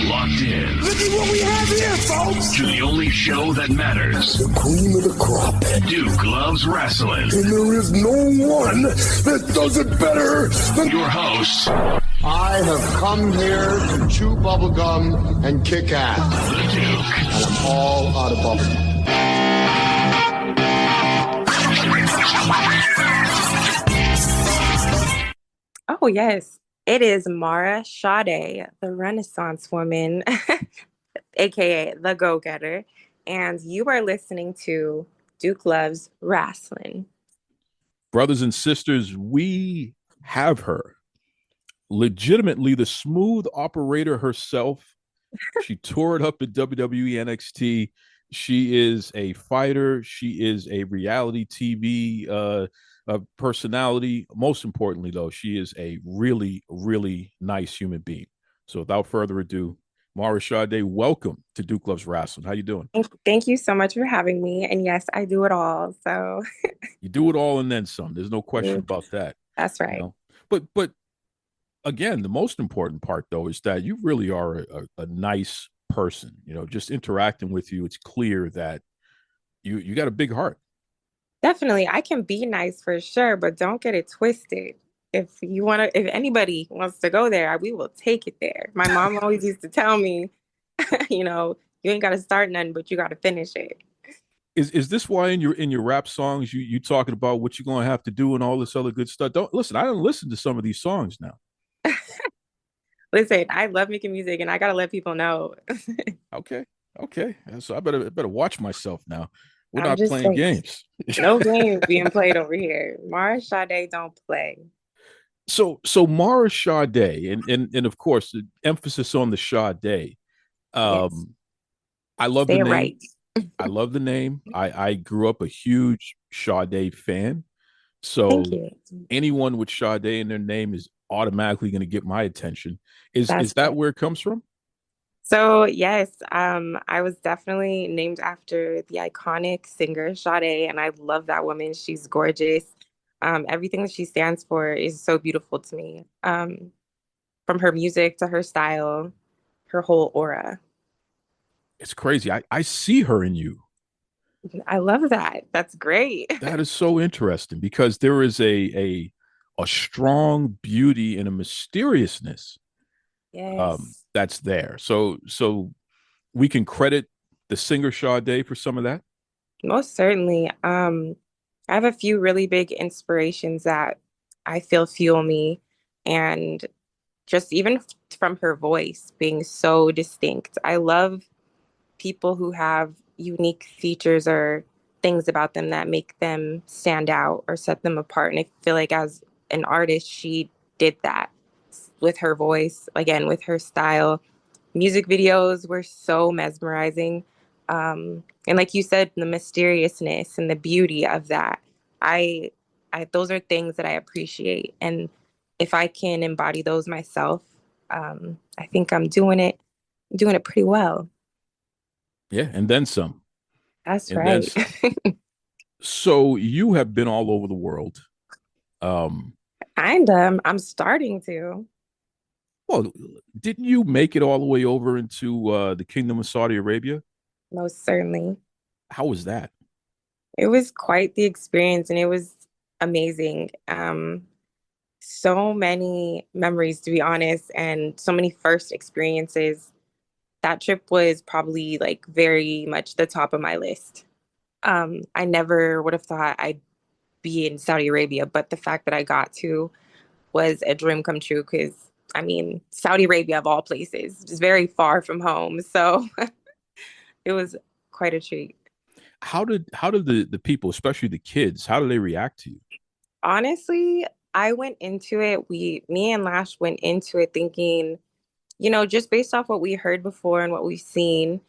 locked in. Look at what we have here, folks. To the only show that matters. The cream of the crop. Duke Loves Rasslin. And there is no one that does it better than your hosts. I have come here to chew bubblegum and kick ass. The Duke. And I'm all out of bubblegum. Oh, yes. It is Mara Sade, the Renaissance woman, aka the go-getter, and you are listening to Duke Loves Rasslin. Brothers and sisters, we have her. Legitimately the smooth operator herself. She toured up at WWE NXT. She is a fighter. She is a reality TV personality. Most importantly, though, she is a really, really nice human being. So without further ado, Mara Sade, welcome to Duke Loves Rasslin. How you doing? Thank you so much for having me. And yes, I do it all. So you do it all and then some. There's no question about that. That's right. You know? But again, the most important part, though, is that you really are a nice person. You know, just interacting with you, it's clear that you got a big heart. Definitely. I can be nice for sure, but don't get it twisted. If anybody wants to go there, we will take it there. My mom always used to tell me, you ain't got to start nothing, but you got to finish it. Is this why in your rap songs you talking about what you're going to have to do and all this other good stuff? I don't listen to some of these songs now. Listen, I love making music and I got to let people know. Okay. So I better watch myself now. We're I'm not playing games. No games being played over here. Mara Sade don't play. So Mara Sade, and of course the emphasis on the Sade. Yes. I love the name. Right. I love the name. I grew up a huge Sade fan. So thank you. Anyone with Sade in their name is automatically going to get my attention. Is that where it comes from? So yes, I was definitely named after the iconic singer Sade, and I love that woman. She's gorgeous. Everything that she stands for is so beautiful to me. From her music to her style, her whole aura. It's crazy. I see her in you. I love that. That's great. That is so interesting because there is a strong beauty and a mysteriousness. Yes. That's there. So we can credit the singer Sade for some of that. Most certainly. I have a few really big inspirations that I feel fuel me, and just even from her voice being so distinct. I love people who have unique features or things about them that make them stand out or set them apart. And I feel like as an artist, she did that with her voice, again, with her style. Music videos were so mesmerizing. And like you said, the mysteriousness and the beauty of that, I those are things that I appreciate. And if I can embody those myself, I think I'm doing it pretty well. Yeah, and then some. That's right. So you have been all over the world. I'm starting to. Well, didn't you make it all the way over into the Kingdom of Saudi Arabia? Most certainly. How was that? It was quite the experience, and it was amazing. So many memories, to be honest, and so many first experiences. That trip was probably like very much the top of my list. I never would have thought I'd be in Saudi Arabia, but the fact that I got to was a dream come true because, I mean, Saudi Arabia of all places is very far from home. So it was quite a treat. How did the people, especially the kids, how do they react to you? Honestly, I went into it, me and Lash went into it thinking, just based off what we heard before and what we've seen,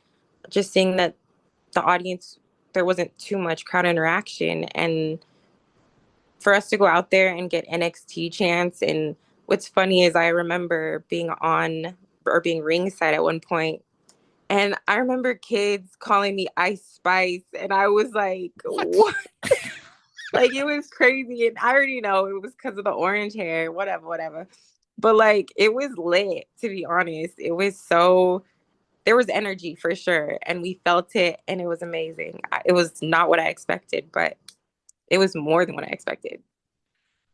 just seeing that the audience, there wasn't too much crowd interaction. And for us to go out there and get NXT chants. And what's funny is I remember being ringside at one point, and I remember kids calling me Ice Spice, and I was like, what? Like, it was crazy. And I already know it was because of the orange hair, whatever. But like it was lit, to be honest. It was so there was energy for sure, and we felt it, and it was amazing. It was not what I expected, but it was more than what I expected.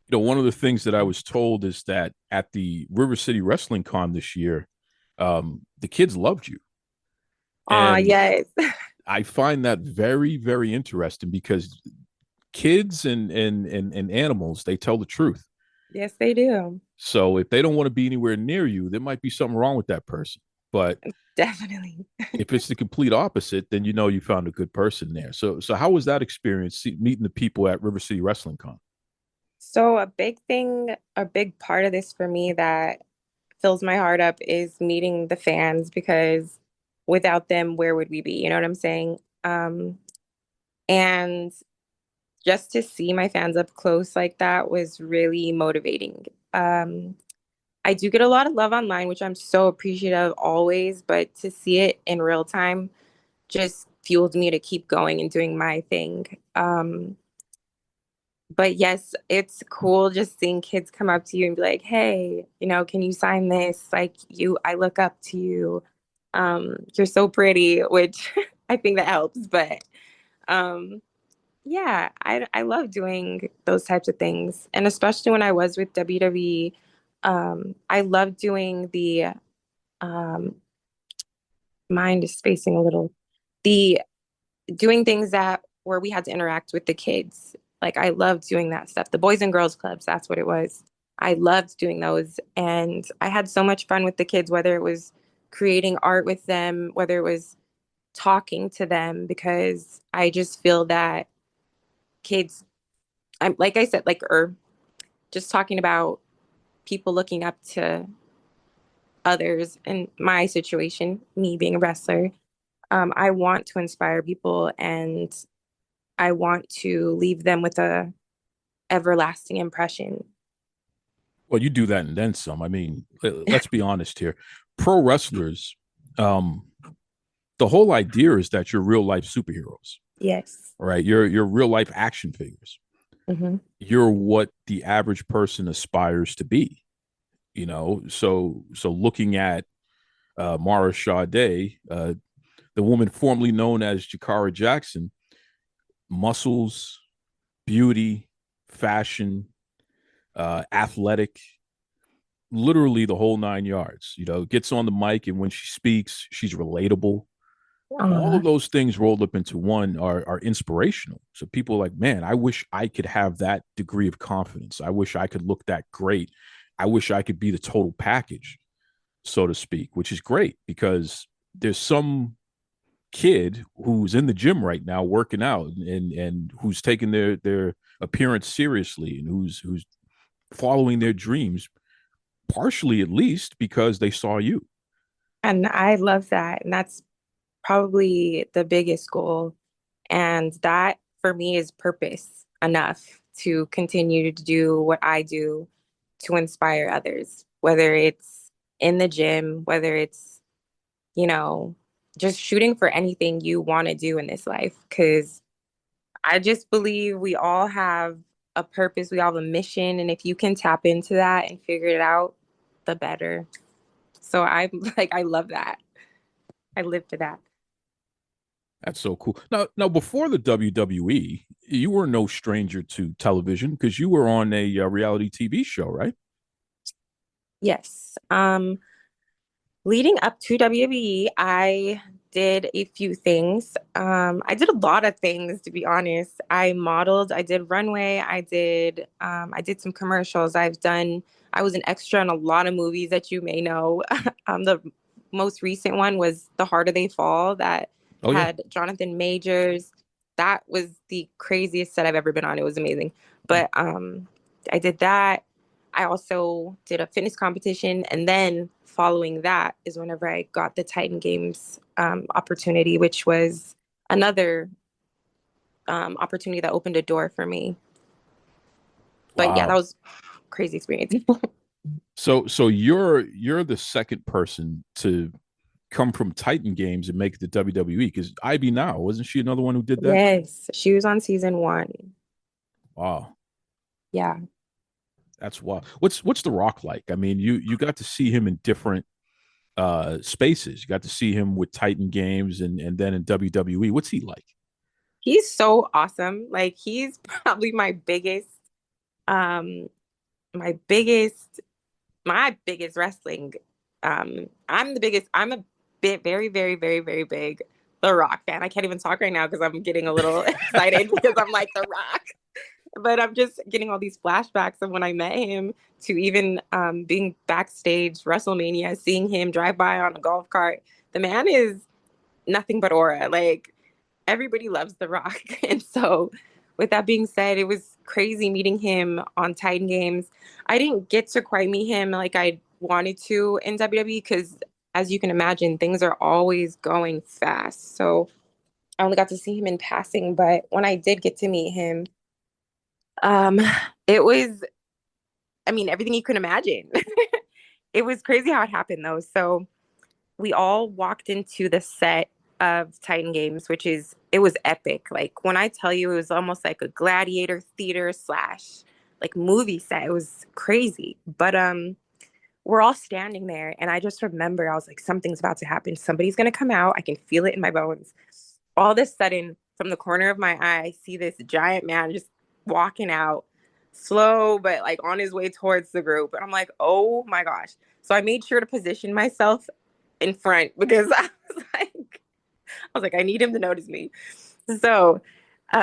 You know, one of the things that I was told is that at the River City Wrestling Con this year, the kids loved you. Oh, And yes. I find that very, very interesting because kids and animals, they tell the truth. Yes, they do. So if they don't want to be anywhere near you, there might be something wrong with that person. But Definitely. if it's the complete opposite, then you know you found a good person there. So how was that experience meeting the people at River City Wrestling Con? So a big thing, a big part of this for me that fills my heart up is meeting the fans because without them, where would we be? You know what I'm saying? And just to see my fans up close like that was really motivating. I do get a lot of love online, which I'm so appreciative of always, but to see it in real time just fueled me to keep going and doing my thing. But yes, it's cool just seeing kids come up to you and be like, "Hey, can you sign this? Like I look up to you. You're so pretty," which I think that helps. But um, yeah, I love doing those types of things, and especially when I was with WWE, I love doing the um, mind is spacing a little. The doing things that where we had to interact with the kids. Like I loved doing that stuff. The Boys and Girls Clubs, that's what it was. I loved doing those. And I had so much fun with the kids, whether it was creating art with them, whether it was talking to them, because I just feel that kids, I'm like I said, or just talking about people looking up to others in my situation, me being a wrestler. I want to inspire people and I want to leave them with a everlasting impression. Well, you do that and then some. I mean, let's be honest here. Pro wrestlers, um, the whole idea is that you're real life superheroes, Yes. right? You're real life action figures. Hmm. You're what the average person aspires to be. So looking at Mara Sade, the woman formerly known as Jakara Jackson, muscles, beauty, fashion, athletic, literally the whole 9 yards. Gets on the mic, and when she speaks, she's relatable. All Uh, of those things rolled up into one are inspirational. So people are like, man, I wish I could have that degree of confidence. I wish I could look that great. I wish I could be the total package, so to speak, which is great because there's some kid who's in the gym right now working out and who's taking their appearance seriously and who's following their dreams, partially at least because they saw you. and I love that. And that's probably the biggest goal. And that for me is purpose enough to continue to do what I do to inspire others, whether it's in the gym, whether it's, you know, just shooting for anything you want to do in this life. Because I just believe we all have a purpose, we all have a mission. And if you can tap into that and figure it out, the better. So I'm like, I love that. I live for that. That's so cool. Now, before the WWE, you were no stranger to television because you were on a reality TV show, right? Yes. Leading up to WWE, I did a few things. I did a lot of things, to be honest. I modeled, I did runway, I did some commercials. I was an extra in a lot of movies that you may know. The most recent one was The Harder They Fall that Oh yeah. had Jonathan Majors. That was the craziest set I've ever been on. It was amazing. But I did that. I also did a fitness competition, and then following that is whenever I got the Titan Games opportunity, which was another opportunity that opened a door for me. But yeah, that Wow. was crazy experience. So you're the second person to come from Titan Games and make the WWE because Ivy Now wasn't she another one who did that? Yes, she was on season 1. Wow. Yeah. That's wild. What's The Rock like? I mean, you got to see him in different spaces. You got to see him with Titan Games and then in WWE. What's he like? He's so awesome. Like he's probably um my biggest my biggest wrestling. I'm a bit very, very, very, very big The Rock fan. I can't even talk right now because I'm getting a little excited because I'm like The Rock. But I'm just getting all these flashbacks of when I met him to even being backstage WrestleMania, seeing him drive by on a golf cart. The man is nothing but aura. Like everybody loves The Rock. And so with that being said, it was crazy meeting him on Titan Games. I didn't get to quite meet him like I wanted to in WWE because as you can imagine, things are always going fast. So I only got to see him in passing, but when I did get to meet him, um, it was, I mean, everything you can imagine. It was crazy how it happened though. So we all walked into the set of Titan Games, which is it was epic. Like when I tell you it was almost like a gladiator theater slash like movie set. It was crazy. But we're all standing there and I just remember I was like, something's about to happen. Somebody's gonna come out. I can feel it in my bones. All of a sudden, from the corner of my eye, I see this giant man just walking out slow, but like on his way towards the group. And I'm like, oh my gosh. So I made sure to position myself in front because I was like, I need him to notice me. So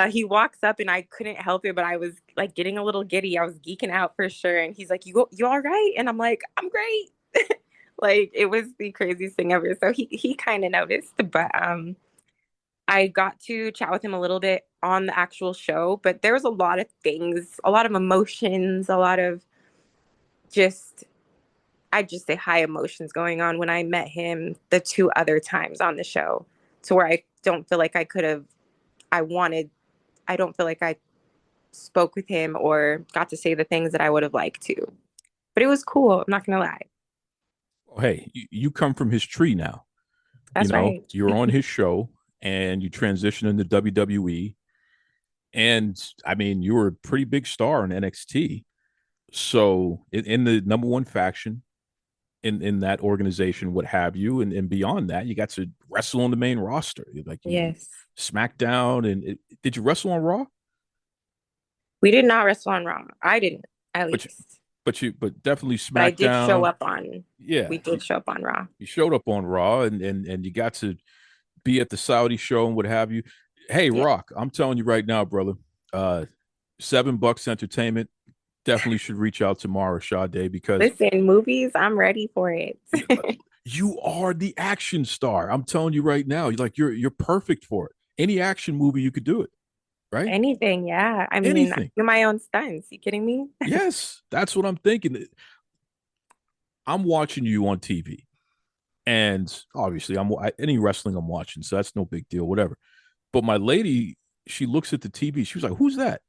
he walks up and I couldn't help it, but I was like getting a little giddy. I was geeking out for sure. And he's like, you all right? And I'm like, I'm great. Like it was the craziest thing ever. So he kind of noticed, but I got to chat with him a little bit on the actual show, but there was a lot of things, a lot of emotions, a lot of just I'd just say high emotions going on when I met him the two other times on the show to where I don't feel like I could have, I wanted, I don't feel like I spoke with him or got to say the things that I would have liked to. But it was cool. I'm not going to lie. Oh, hey, you come from his tree now. You That's know, right. you're on his show and you transition into WWE. And I mean, you were a pretty big star in NXT. So in the number one faction in that organization, what have you, and beyond that, you got to wrestle on the main roster, like you Yes. SmackDown, and did you wrestle on Raw? We did not wrestle on Raw. I didn't, at But you, least. but definitely But I did show SmackDown. up on, Yeah, we did show up on Raw. you showed up on Raw, and you got to be at the Saudi show and what have you. Hey, Yeah. Rock, I'm telling you right now, brother. uh $7 entertainment definitely should reach out to Mara Sade because Listen, movies, I'm ready for it. you are the action star. I'm telling you right now, you're perfect for it. Any action movie you could do it, right? Anything, yeah. I mean, I Anything. do my own stunts. You kidding me? Yes, that's what I'm thinking. I'm watching you on TV, and obviously, any wrestling I'm watching, so that's no big deal, whatever. But my lady, she looks at the TV. She was like, "Who's that?"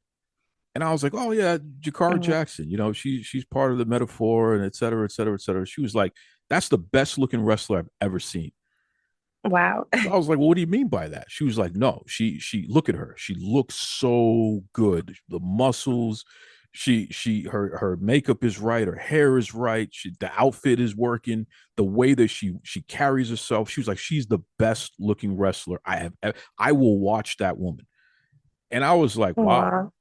And I was like, "Oh yeah, Jakara Mhm. Jackson. You know, she's part of the metaphor, and et cetera, et cetera, et cetera." She was like, "That's the best looking wrestler I've ever seen." Wow. So I was like, well, what do you mean by that? She was like, no, she look at her. She looks so good. The muscles, her makeup is right, her hair is right, the outfit is working, the way that she carries herself. She was like, she's the best looking wrestler I have ever. I will watch that woman. And I was like, wow, Wow.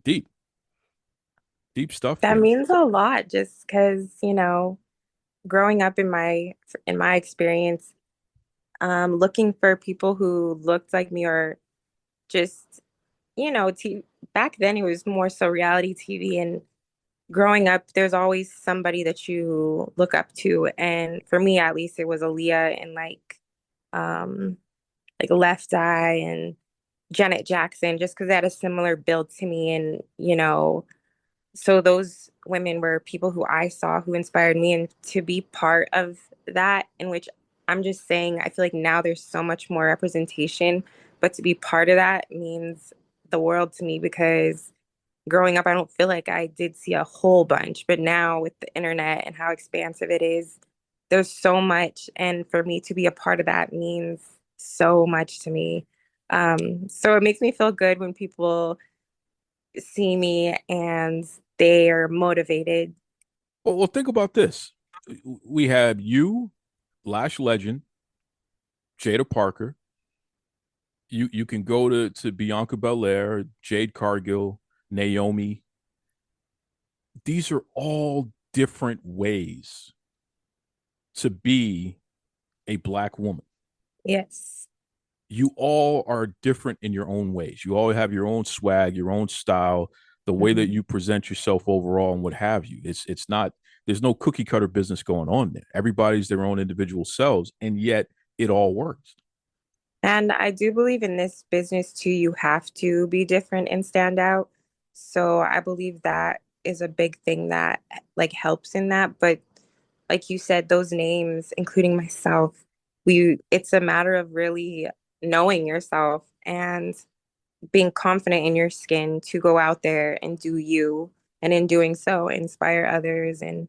deep, deep stuff That there. means a lot just because, growing up in my experience, looking for people who looked like me or just, back then it was more so reality TV and growing up, there's always somebody that you look up to. And for me, at least, it was Aaliyah and um, like Left Eye and Janet Jackson, just because they had a similar build to me. And, so those women were people who I saw who inspired me. And to be part of that, in which I'm just saying, I feel like now there's so much more representation, but to be part of that means the world to me because growing up, I don't feel like I did see a whole bunch, but now with the internet and how expansive it is, there's so much. And for me to be a part of that means so much to me. So it makes me feel good when people see me and they are motivated. Well, think about this. We have you, Lash Legend, Jada Parker. You can go to Bianca Belair, Jade Cargill, Naomi. These are all different ways to be a black woman. Yes. You all are different in your own ways. You all have your own swag, your own style, the way that Mhm. you present yourself overall, and what have you. It's not. There's no cookie cutter business going on there. Everybody's their own individual selves, and yet it all works. And I do believe in this business too, you have to be different and stand out. So I believe that is a big thing that like helps in that. But like you said, those names, including myself, it's a matter of really knowing yourself and being confident in your skin to go out there and do you, and in doing so inspire others. And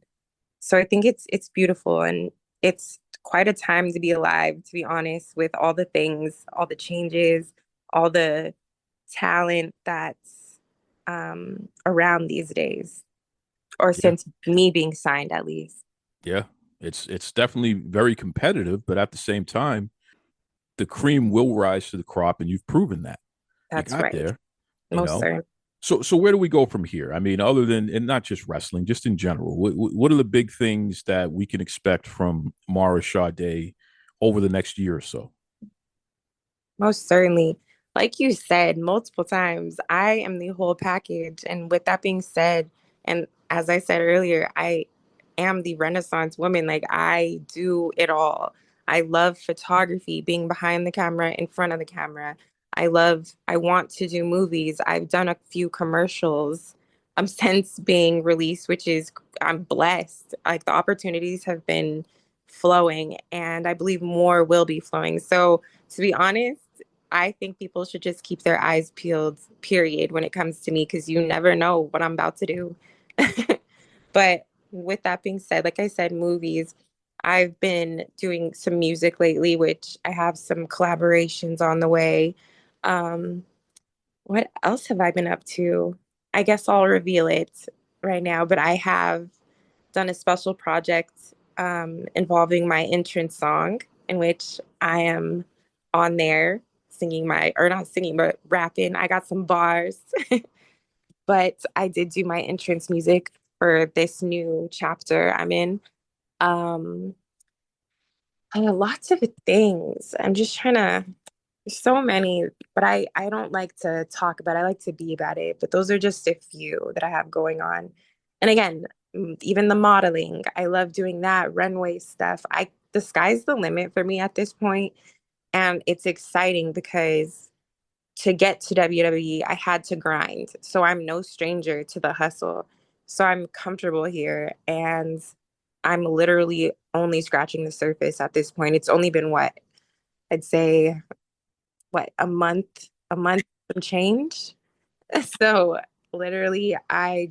so I think it's beautiful, and it's quite a time to be alive, to be honest, with all the things, all the changes, all the talent that's around these days, or Yeah, since me being signed at least. yeah. It's definitely very competitive, but at the same time, the cream will rise to the crop, and you've proven that. You That's got right. there, you Most know. certain. So where do we go from here? I mean, other than, and not just wrestling, just in general, what are the big things that we can expect from Mara Sade over the next year or so? Most certainly. Like you said multiple times, I am the whole package. And with that being said, and as I said earlier, I am the Renaissance woman. Like I do it all. I love photography, being behind the camera, in front of the camera. I want to do movies. I've done a few commercials since being released, which is, I'm blessed. Like the opportunities have been flowing, and I believe more will be flowing. So, to be honest, I think people should just keep their eyes peeled, period, when it comes to me, because you never know what I'm about to do. But with that being said, like I said, movies, I've been doing some music lately, which I have some collaborations on the way. Um, what else have I been up to? I guess I'll reveal it right now, but I have done a special project involving my entrance song, in which I am on there singing or not singing, but rapping. I got some bars, but I did do my entrance music for this new chapter I'm in. Um, Lots of things. I'm just trying to, there's so many, but I don't like to talk about it. I like to be about it. But those are just a few that I have going on. And again, even the modeling, I love doing that, runway stuff. The sky's the limit for me at this point, and it's exciting because to get to WWE, I had to grind. So I'm no stranger to the hustle. So I'm comfortable here, and I'm literally only scratching the surface at this point. It's only been what I'd say, what, a month and change. So literally, I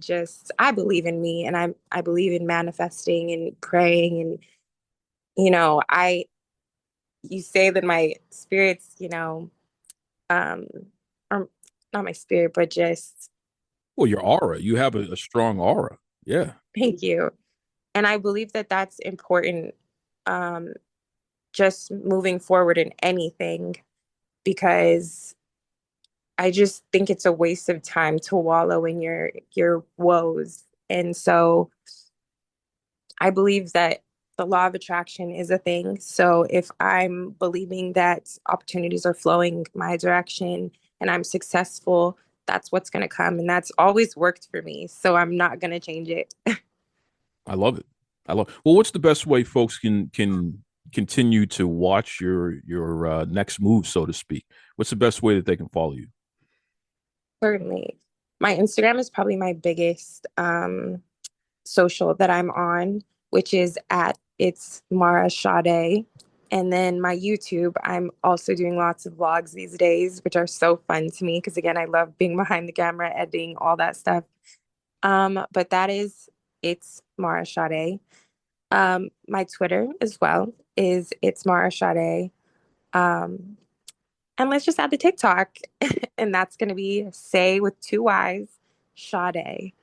believe in me, and I believe in manifesting and praying, and you know, you say that my spirits, um, or not my spirit, but just Well, your aura. You have a strong aura. Yeah, thank you. And I believe that that's important, um, just moving forward in anything, because I just think it's a waste of time to wallow in your woes. And so I believe that the law of attraction is a thing. So if I'm believing that opportunities are flowing my direction and I'm successful, that's what's going to come. And that's always worked for me. So I'm not going to change it. I love it. I love. Well, what's the best way folks can continue to watch your next move, so to speak? What's the best way that they can follow you? Certainly. My Instagram is probably my biggest social that I'm on, which is at it's Mara Sade. And then my YouTube, I'm also doing lots of vlogs these days, which are so fun to me because again, I love being behind the camera, editing, all that stuff. But it's Mara Sade. My Twitter as well is it's Mara Sade. Um, and let's just add the TikTok, and that's gonna be Say with two Y's, Sade.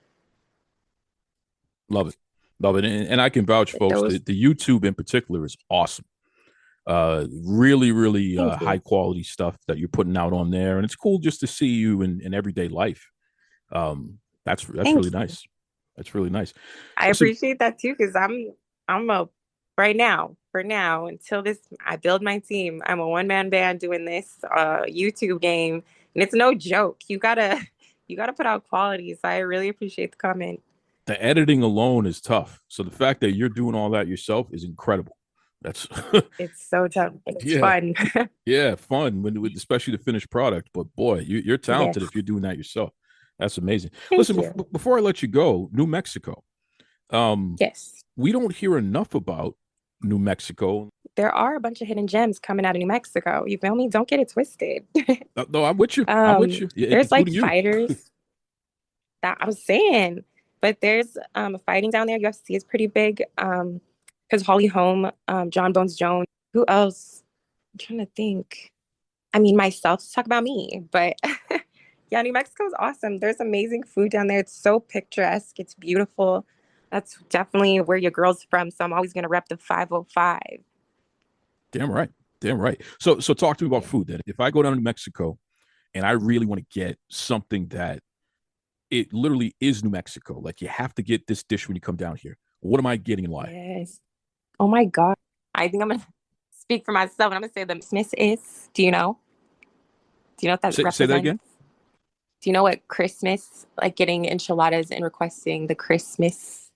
Love it. Love it. And I can vouch, folks, Those, the YouTube in particular is awesome. Really, really thank high you. quality stuff that you're putting out on there. And it's cool just to see you in everyday life. That's Thank really you. nice. That's really nice. I Listen, appreciate that too, because I'm a right now, for now, until this I build my team. I'm a one-man band doing this YouTube game, and it's no joke. You gotta put out quality. So I really appreciate the comment. the editing alone is tough. So the fact that you're doing all that yourself is incredible. That's It's so tough, but it's yeah, fun. yeah, fun with especially the finished product. But boy, you're talented Yes. if you're doing that yourself. That's amazing. Thank Listen, you. before I let you go, New Mexico. Yes. We don't hear enough about New Mexico. There are a bunch of hidden gems coming out of New Mexico. You feel me? Don't get it twisted. No, I'm with you. I'm with you, There's like including you. fighters that I was saying, but there's fighting down there. UFC is pretty big. Because Holly Holm, John Bones Jones, who else? I'm trying to think. I mean, myself to talk about me, but yeah, New Mexico is awesome. There's amazing food down there. It's so picturesque. It's beautiful. That's definitely where your girl's from. So I'm always gonna rep the 505. Damn right. Damn right. So talk to me about food then. If I go down to Mexico and I really want to get something that it literally is New Mexico, like you have to get this dish when you come down here. What am I getting and why? Yes. Oh my God. I think I'm gonna speak for myself and I'm gonna say the Christmas is. Do you know? Do you know what that Say that represents? again. Do you know what Christmas, like getting enchiladas and requesting the Christmas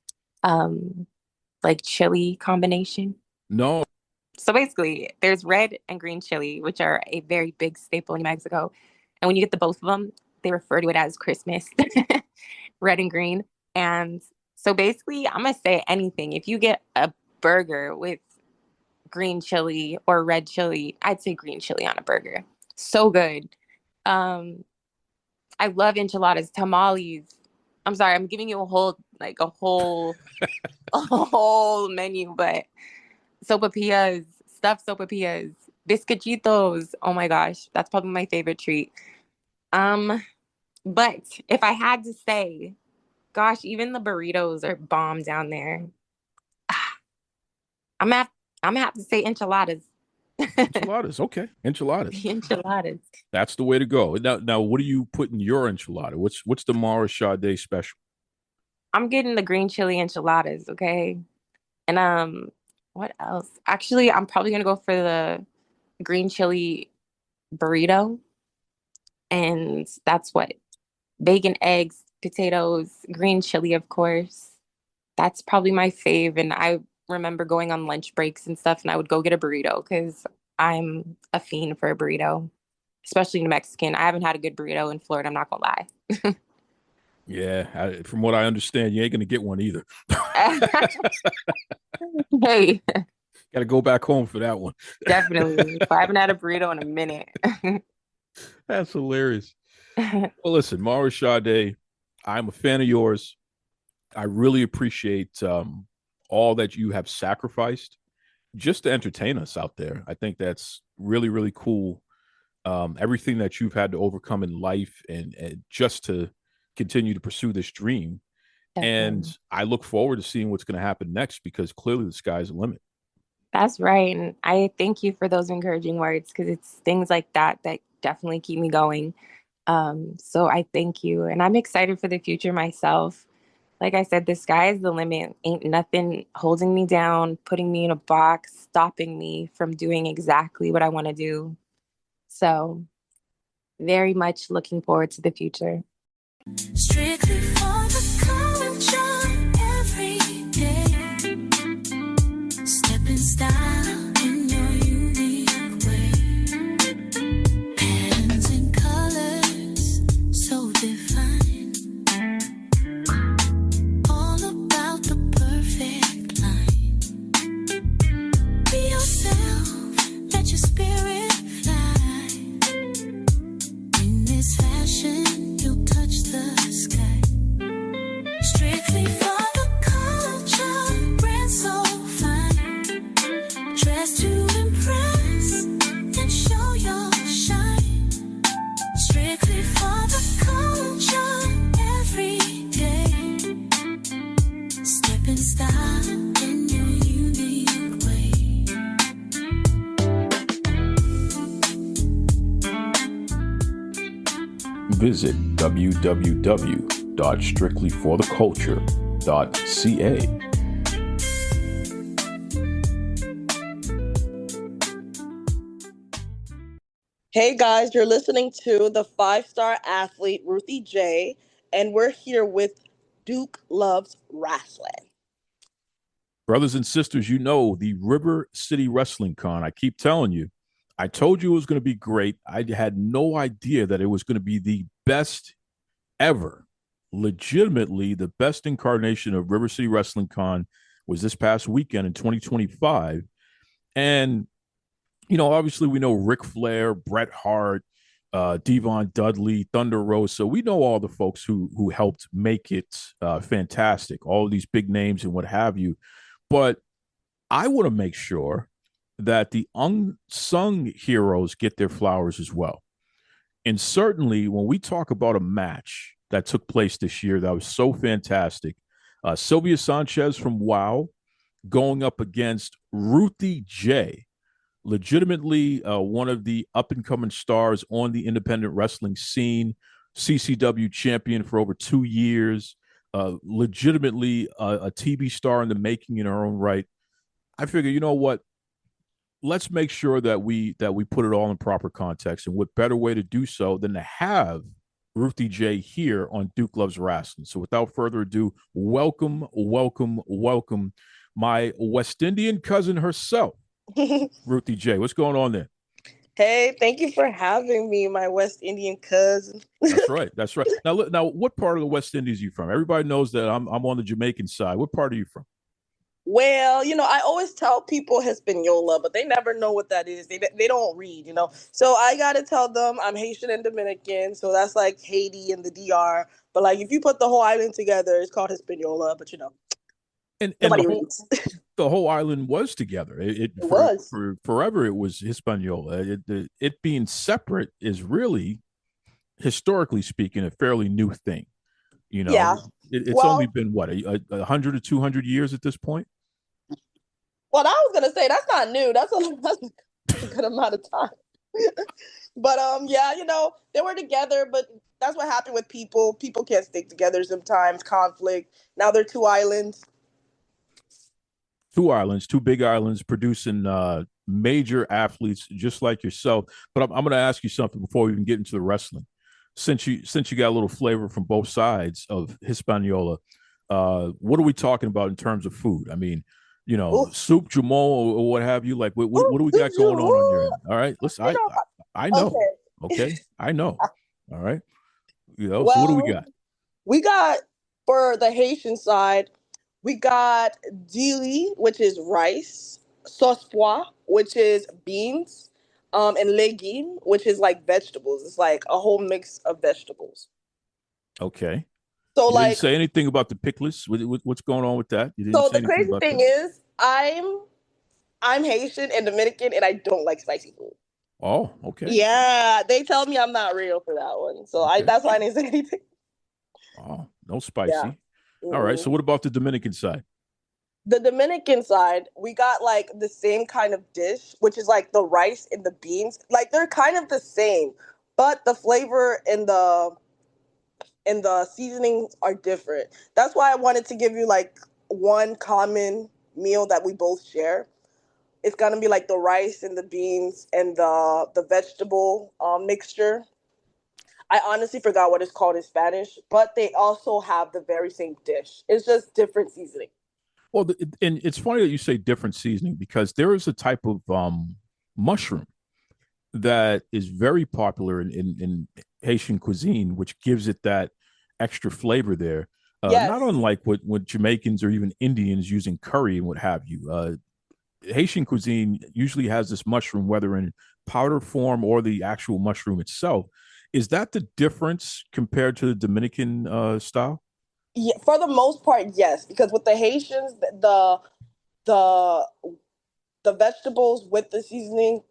like chili combination? No. So basically, there's red and green chili, which are a very big staple in New Mexico. And when you get the both of them, they refer to it as Christmas, red and green. And so basically, I'm gonna say anything. If you get a burger with green chili or red chili, I'd say green chili on a burger. So good. Um, I love enchiladas, tamales. I'm sorry, I'm giving you a whole menu, but sopapillas, stuffed sopapillas, biscochitos. Oh my gosh, that's probably my favorite treat. Um, but if I had to say, gosh, even the burritos are bomb down there. I'm gonna have, I'm gonna have to say enchiladas. Enchiladas. Okay. Enchiladas. The enchiladas. That's the way to go. Now, what do you put in your enchilada? What's the Mara Sade special? I'm getting the green chili enchiladas, okay? And what else? Actually, I'm probably gonna go for the green chili burrito. And that's what bacon, eggs, potatoes, green chili, of course. That's probably my fave. And I remember going on lunch breaks and stuff, and I would go get a burrito because I'm a fiend for a burrito, especially New Mexican. I haven't had a good burrito in Florida. I'm not gonna lie. Yeah, from what I understand, you ain't gonna get one either. Hey, Got to go back home for that one. definitely. I haven't had a burrito in a minute. That's hilarious. Well, listen, Mara Sade, I'm a fan of yours. I really appreciate all that you have sacrificed just to entertain us out there. I think that's really, really cool. Everything that you've had to overcome in life and just to continue to pursue this dream. And Definitely. I look forward to seeing what's going to happen next because clearly the sky's the limit. That's right. And I thank you for those encouraging words because it's things like that that definitely keep me going. So I thank you. And I'm excited for the future myself. Like I said, the sky is the limit. Ain't nothing holding me down, putting me in a box, stopping me from doing exactly what I want to do. So very much looking forward to the future. Strictly for the culture every day. Step in style in your unique way. Patterns and colors so defined. All about the perfect line. Be yourself, let your spirit fly. In this fashion, you'll touch the sky. visit www.strictlyfortheculture.ca. Hey guys, you're listening to the 5-star athlete Ruthie Jay, and we're here with Duke Loves Rasslin. Brothers and sisters, you know the River City Wrestling Con. I keep telling you, I told you it was going to be great. I had no idea that it was going to be the best ever. Legitimately, the best incarnation of River City Wrestling Con was this past weekend in 2025. And, you know, obviously we know Ric Flair, Bret Hart, Devon Dudley, Thunder Rosa. We know all the folks who helped make it fantastic, all of these big names and what have you. But I want to make sure that the unsung heroes get their flowers as well. And certainly when we talk about a match that took place this year that was so fantastic, Sylvia Sanchez from WOW going up against Ruthie Jay, legitimately one of the up-and-coming stars on the independent wrestling scene, CCW champion for over 2 years, legitimately a TV star in the making in her own right. I figure, you know what? Let's make sure that we put it all in proper context. And what better way to do so than to have Ruthie Jay here on Duke Loves Rasslin. So without further ado, welcome my West Indian cousin herself, Ruthie Jay. What's going on there? Hey, thank you for having me, my West Indian cousin. That's right. That's right. Now, what part of the West Indies are you from? Everybody knows that I'm on the Jamaican side. What part are you from? Well, I always tell people Hispaniola, but they never know what that is. They don't read, So I got to tell them I'm Haitian and Dominican, so that's like Haiti and the DR. But like if you put the whole island together, it's called Hispaniola, but And nobody reads. the whole island was together. It was. For forever. It was Hispaniola. It being separate is really, historically speaking, a fairly new thing. Yeah. It's only been what 100 or 200 years at this point. Well, I was gonna say that's not new. That's a good amount of time. But yeah, they were together, but that's what happened with people. People can't stick together sometimes. Conflict. Now they're two islands. Two islands, two big islands, producing major athletes just like yourself. But I'm going to ask you something before we even get into the wrestling. Since you got a little flavor from both sides of Hispaniola, what are we talking about in terms of food? I mean, soup, jamon, or what have you. Like, what do we got going on your end? All right, listen, I know. Okay, I know. All right, so what do we got? We got, for the Haitian side, we got dili, which is rice, sauce pois, which is beans, and legume, which is like vegetables. It's like a whole mix of vegetables. Okay. So you didn't say anything about the pickles. What's going on with that? You didn't so say the crazy thing is, I'm Haitian and Dominican, and I don't like spicy food. Oh, okay. Yeah, they tell me I'm not real for that one, so okay. That's why I didn't say anything. Oh, no spicy. Yeah. Mm-hmm. All right. So what about the Dominican side? The Dominican side, we got like the same kind of dish, which is like the rice and the beans. Like they're kind of the same, but the flavor and the seasonings are different. That's why I wanted to give you like one common meal that we both share. It's gonna be like the rice and the beans and the vegetable mixture. I honestly forgot what it's called in Spanish, but they also have the very same dish. It's just different seasoning. Well, and it's funny that you say different seasoning because there is a type of mushroom that is very popular in Haitian cuisine, which gives it that extra flavor there. Yes. Not unlike what Jamaicans or even Indians use in curry and what have you. Haitian cuisine usually has this mushroom, whether in powder form or the actual mushroom itself. Is that the difference compared to the Dominican style? Yeah, for the most part, yes. Because with the Haitians, the vegetables with the seasoning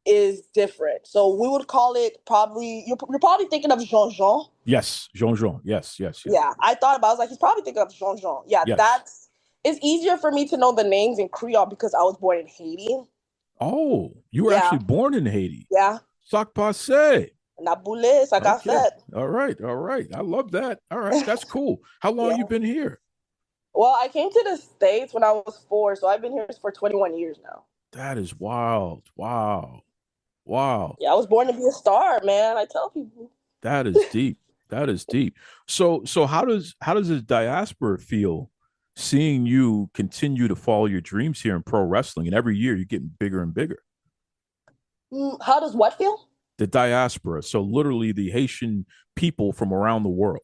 is different. So we would call it probably, you're probably thinking of Jean-Jean. Yes, Jean-Jean. Yes. Yeah, I thought about it. I was like, he's probably thinking of Jean-Jean. Yeah, yes. It's easier for me to know the names in Creole because I was born in Haiti. Oh, you were actually born in Haiti. Yeah. Sac passe. Nabule, ça qu'a Okay. fait. All right. All right. I love that. All right. That's cool. How long Yeah. you been here? Well, I came to the States when I was 4, so I've been here for 21 years now. That is wild. Wow. Wow. Yeah, I was born to be a star, man. I tell people. That is deep. That is deep. So how does the diaspora feel seeing you continue to follow your dreams here in pro wrestling, and every year you're getting bigger and bigger? How does what feel? The diaspora, so literally the Haitian people from around the world.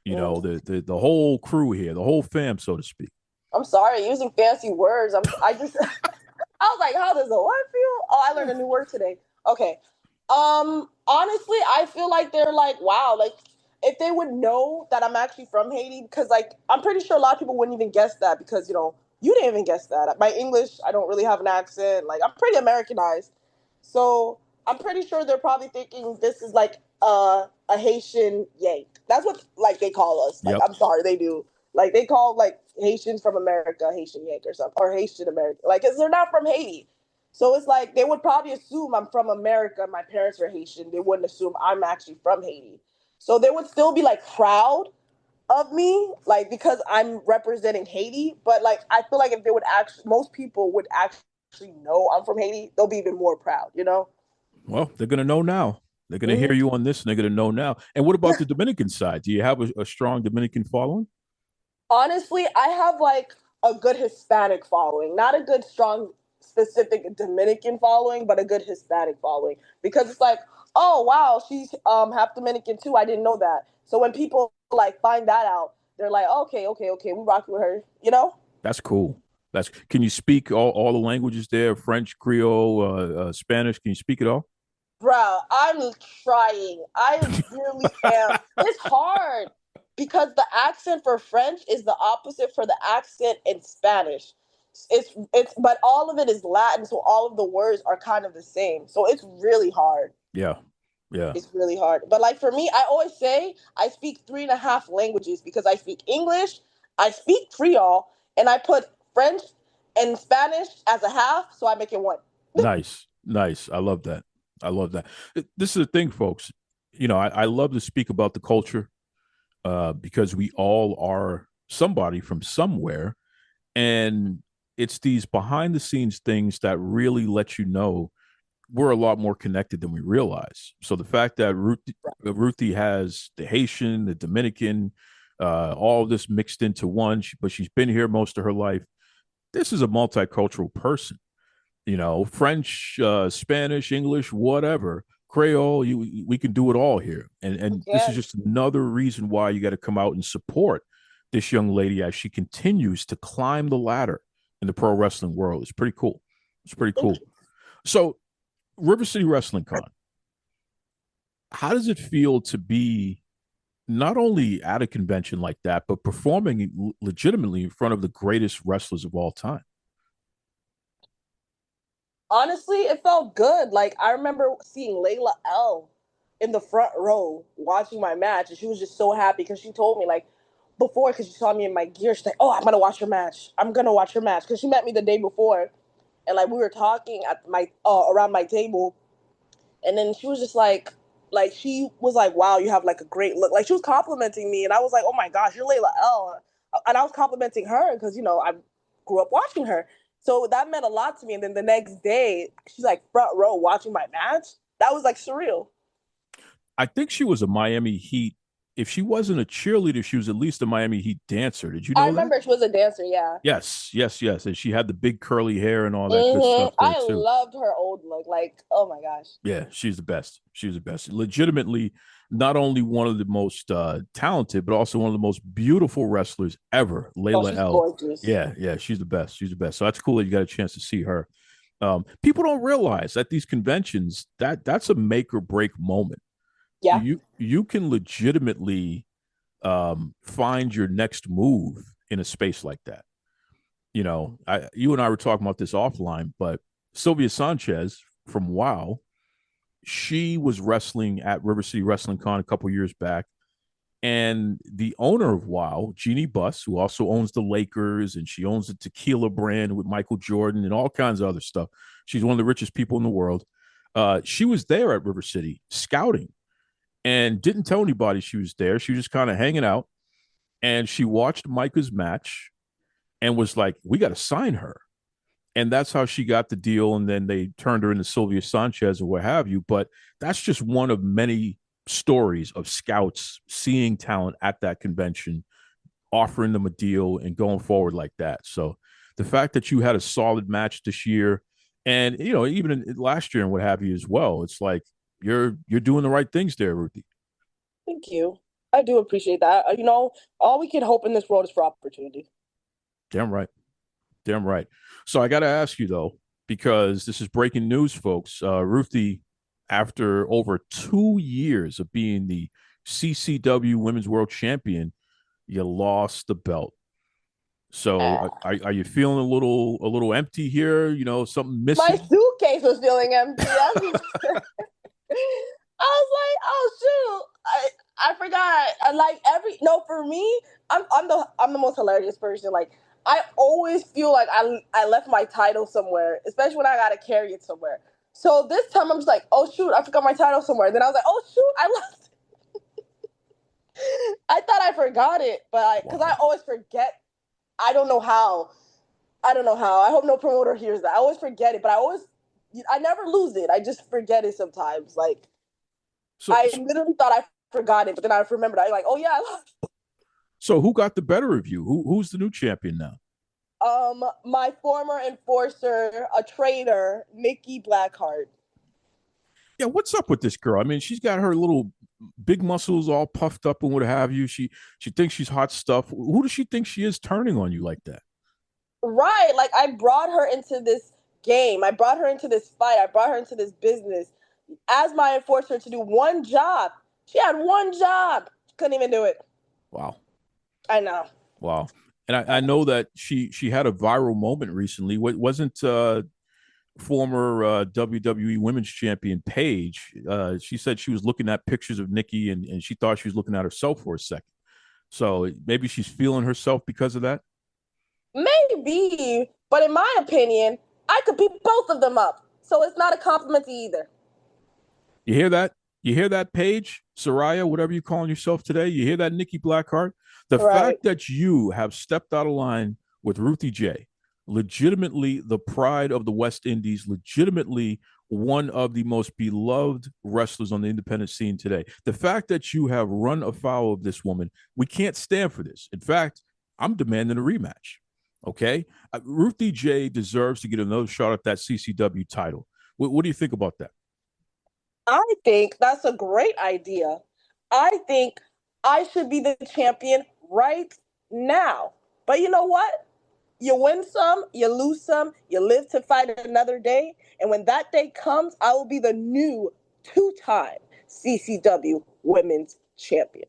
You know, the whole crew here, the whole fam, so to speak. I'm sorry, using fancy words. I just I was like, how does the what feel? Oh, I learned a new word today. Okay. Honestly, I feel like they're like, wow, like if they would know that I'm actually from Haiti, because like I'm pretty sure a lot of people wouldn't even guess that because you didn't even guess that. My English, I don't really have an accent. Like I'm pretty Americanized. So I'm pretty sure they're probably thinking this is like a Haitian yank. That's what like they call us. Like Yep. I'm sorry, they do. Like they call like Haitians from America Haitian yank or something, or Haitian American. Like, cause they're not from Haiti. So it's like they would probably assume I'm from America. My parents are Haitian. They wouldn't assume I'm actually from Haiti. So they would still be like proud of me, like because I'm representing Haiti. But like I feel like if they would actually, most people would actually know I'm from Haiti, they'll be even more proud. You know? Well, they're gonna know now. They're gonna hear Mhm. you on this, and they're gonna know now. And what about the Dominican side? Do you have a strong Dominican following? Honestly, I have like a good Hispanic following, not a good strong specific Dominican following, but a good Hispanic following because it's like, oh wow, she's half Dominican too. I didn't know that. So when people like find that out, they're like, okay, okay, okay, we rock with her, you know? That's cool. That's Can you speak all the languages there? French, Creole, Spanish. Can you speak it all? Bro, I'm trying. I really am. It's hard because the accent for French is the opposite for the accent in Spanish. But all of it is Latin, so all of the words are kind of the same. So it's really hard. Yeah, yeah. It's really hard. But like for me, I always say I speak three and a half languages because I speak English, I speak Creole, and I put French and Spanish as a half, so I make it one. Nice, nice. I love that. I love that. This is the thing, folks. You know, I love to speak about the culture because we all are somebody from somewhere, and it's these behind the scenes things that really let you know we're a lot more connected than we realize. So the fact that Ruthie has the Haitian, the Dominican, all of this mixed into one, but she's been here most of her life. This is a multicultural person. You know, French, Spanish, English, whatever, Creole. We can do it all here, and this is Yes. just another reason why you got to come out and support this young lady as she continues to climb the ladder in the pro wrestling world. It's pretty cool. It's pretty cool. So River City Wrestling Con, how does it feel to be not only at a convention like that, but performing legitimately in front of the greatest wrestlers of all time? Honestly, it felt good. Like I remember seeing Layla L in the front row watching my match, and she was just so happy because she told me like before because she saw me in my gear. She's like, "Oh, I'm gonna watch your match. I'm gonna watch your match," because she met me the day before, and like we were talking at my around my table, and then she was just like she was like, "Wow, you have like a great look." Like she was complimenting me, and I was like, "Oh my gosh, you're Layla L," and I was complimenting her because I grew up watching her. So that meant a lot to me. And then the next day, she's like front row watching my match. That was like surreal. I think she was a Miami Heat. If she wasn't a cheerleader, she was at least a Miami Heat dancer. Did you I know that? remember she was a dancer. Yeah. Yes, yes, yes. And she had the big curly hair and all that good stuff there I too. loved her old look. Like, oh my gosh. Yeah, she's the best. She's the best. Legitimately, not only one of the most talented, but also one of the most beautiful wrestlers ever, Oh, Layla she's L. gorgeous. Yeah, yeah, she's the best. She's the best. So that's cool that you got a chance to see her. People don't realize at these conventions that's a make or break moment. Yeah. You can legitimately find your next move in a space like that. You know, you and I were talking about this offline, but Sylvia Sanchez from WoW, she was wrestling at River City Wrestling Con a couple years back. And the owner of WoW, Jeannie Buss, who also owns the Lakers and she owns the tequila brand with Michael Jordan and all kinds of other stuff. She's one of the richest people in the world. She was there at River City scouting. and didn't tell anybody she was there. She was just kind of hanging out, and she watched Micah's match and was like, "We got to sign her." And that's how she got the deal. And then they turned her into Sylvia Sanchez or what have you. But that's just one of many stories of scouts seeing talent at that convention, offering them a deal and going forward like that. So the fact that you had a solid match this year, and even last year and what have you as well, it's like you're doing the right things there, Ruthie. Thank you. I do appreciate that. All we can hope in this world is for opportunity. Damn right. Damn right. So I got to ask you, though, because this is breaking news, folks. Ruthie, after over 2 years of being the CCW Women's World Champion, you lost the belt. So are you feeling a little empty here? Something missing? My suitcase was feeling empty. I was like, oh shoot, I forgot. For me, I'm the most hilarious person. Like, I always feel like I left my title somewhere, especially when I gotta carry it somewhere. So this time I'm just like, oh shoot, I forgot my title somewhere. And then I was like, oh shoot, I lost it. I thought I forgot it, but because I always forget. I don't know how. I hope no promoter hears that. I always forget it, but I never lose it. I just forget it sometimes. Like, I literally thought I forgot it, but then I remembered. I like, oh yeah, I lost. So who got the better of you? Who's the new champion now? My former enforcer, a traitor, Nikki Blackheart. Yeah, what's up with this girl? I mean, she's got her little big muscles all puffed up and what have you. She thinks she's hot stuff. Who does she think she is turning on you like that? Right. Like, I brought her into this game. I brought her into this fight. I brought her into this business as my enforcer to do one job. She had one job. She couldn't even do it. Wow. I know. Wow. And I know that she had a viral moment recently. Wasn't former WWE Women's Champion Paige? She said she was looking at pictures of Nikki and she thought she was looking at herself for a second. So maybe she's feeling herself because of that? Maybe. But in my opinion, I could beat both of them up. So it's not a compliment to either. You hear that? You hear that, Paige? Soraya, whatever you're calling yourself today? You hear that, Nikki Blackheart? The fact that you have stepped out of line with Ruthie Jay, legitimately the pride of the West Indies, legitimately one of the most beloved wrestlers on the independent scene today. The fact that you have run afoul of this woman, we can't stand for this. In fact, I'm demanding a rematch. Okay? Ruthie Jay deserves to get another shot at that CCW title. What do you think about that? I think that's a great idea. I think I should be the champion right now. But you know what? You win some, you lose some, you live to fight another day. And when that day comes, I will be the new 2-time CCW Women's Champion.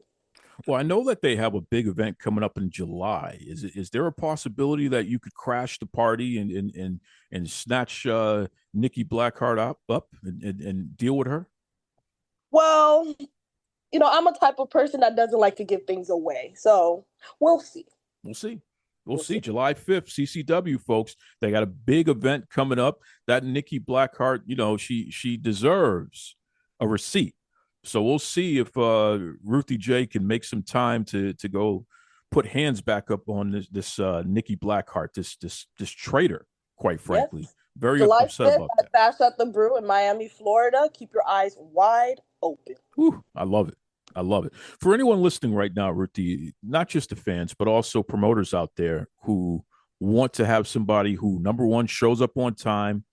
Well, I know that they have a big event coming up in July. Is there a possibility that you could crash the party and snatch Nikki Blackheart up and deal with her? Well, I'm a type of person that doesn't like to give things away. So we'll see. We'll see. We'll see. July 5th, CCW, folks. They got a big event coming up. That Nikki Blackheart, she deserves a receipt. So we'll see if Ruthie Jay can make some time to go put hands back up on this Nikki Blackheart, this traitor, quite frankly. Yes. Very July upset 5th about that. Bash at the Brew in Miami, Florida. Keep your eyes wide open. Whew, I love it. I love it. For anyone listening right now, Ruthie, not just the fans, but also promoters out there who want to have somebody who, number one, shows up on time,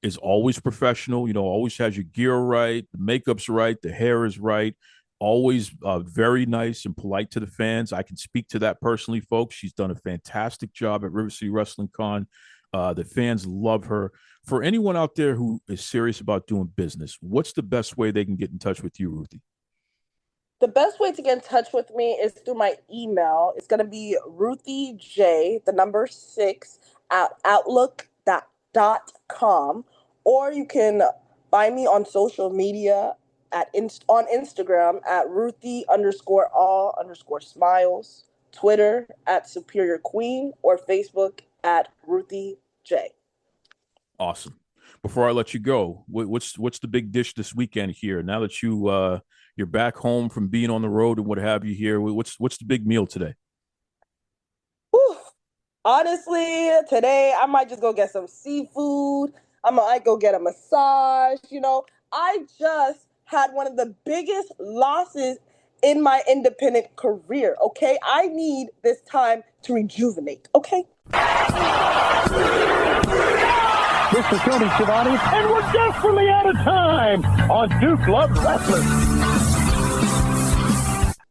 is always professional, always has your gear right, the makeup's right, the hair is right, always very nice and polite to the fans. I can speak to that personally, folks. She's done a fantastic job at River City Wrestling Con. The fans love her. For anyone out there who is serious about doing business, what's the best way they can get in touch with you, Ruthie? The best way to get in touch with me is through my email. It's going to be Ruthie J, the number 6, at outlook.com. Or you can find me on social media on Instagram at Ruthie_all_smiles, Twitter at Superior Queen, or Facebook at Ruthie J. Awesome. Before I let you go, what's the big dish this weekend here? Now that you You're back home from being on the road and what have you here. What's the big meal today? Whew. Honestly, today I might just go get some seafood. I might go get a massage. I just had one of the biggest losses in my independent career. Okay, I need this time to rejuvenate. Okay. This is Tony Schiavone, and we're desperately out of time on Duke Loves Rasslin.